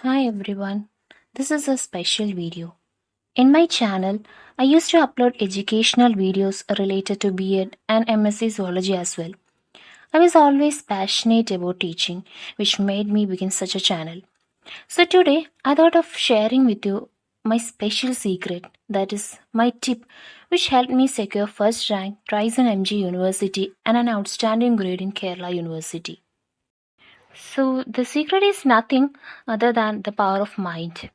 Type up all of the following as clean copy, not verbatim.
Hi everyone, this is a special video. In my channel, I used to upload educational videos related to B.Ed and MSc Zoology as well. I was always passionate about teaching, which made me begin such a channel. So today, I thought of sharing with you my special secret, that is, my tip, which helped me secure first rank twice in MG University and an outstanding grade in Kerala University. So the secret is nothing other than the power of mind.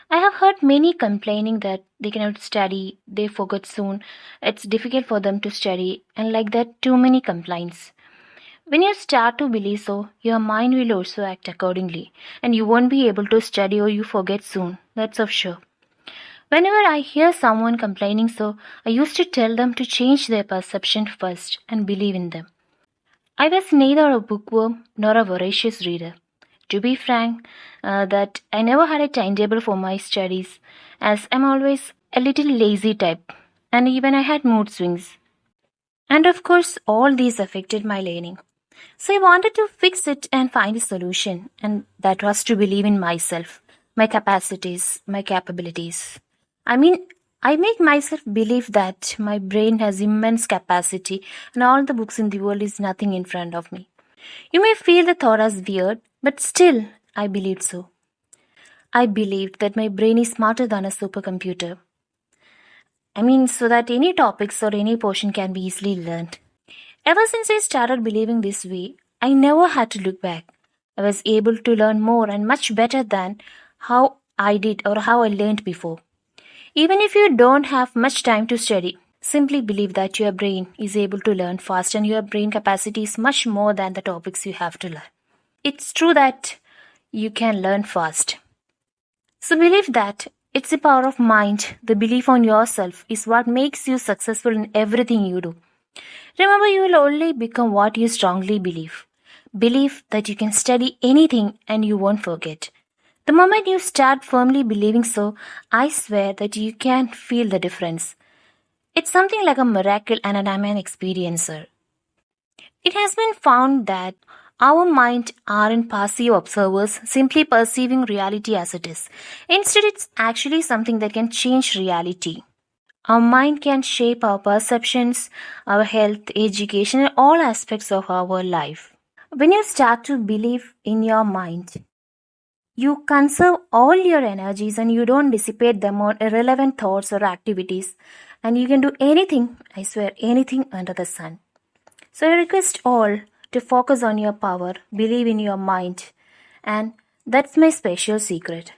I have heard many complaining that they cannot study, they forget soon, it's difficult for them to study, and like that, too many complaints. When you start to believe so, your mind will also act accordingly, and you won't be able to study or you forget soon, that's for sure. Whenever I hear someone complaining so, I used to tell them to change their perception first and believe in them. I was neither a bookworm nor a voracious reader. To be frank, that I never had a timetable for my studies, as I'm always a little lazy type, and even I had mood swings. And of course, all these affected my learning. So I wanted to fix it and find a solution, and that was to believe in myself, my capacities, my capabilities. I mean, I make myself believe that my brain has immense capacity and all the books in the world is nothing in front of me. You may feel the thought as weird, but still, I believed so. I believed that my brain is smarter than a supercomputer. So that any topics or any portion can be easily learned. Ever since I started believing this way, I never had to look back. I was able to learn more and much better than how I did or how I learned before. Even if you don't have much time to study, simply believe that your brain is able to learn fast and your brain capacity is much more than the topics you have to learn. It's true that you can learn fast. So believe that it's the power of mind, the belief on yourself is what makes you successful in everything you do. Remember, you will only become what you strongly believe. Believe that you can study anything and you won't forget. The moment you start firmly believing so, I swear that you can feel the difference. It's something like a miracle and I'm an experiencer. It has been found that our mind aren't passive observers simply perceiving reality as it is. Instead, it's actually something that can change reality. Our mind can shape our perceptions, our health, education, and all aspects of our life. When you start to believe in your mind, you conserve all your energies and you don't dissipate them on irrelevant thoughts or activities. And you can do anything, I swear, anything under the sun. So I request all to focus on your power, believe in your mind, and that's my special secret.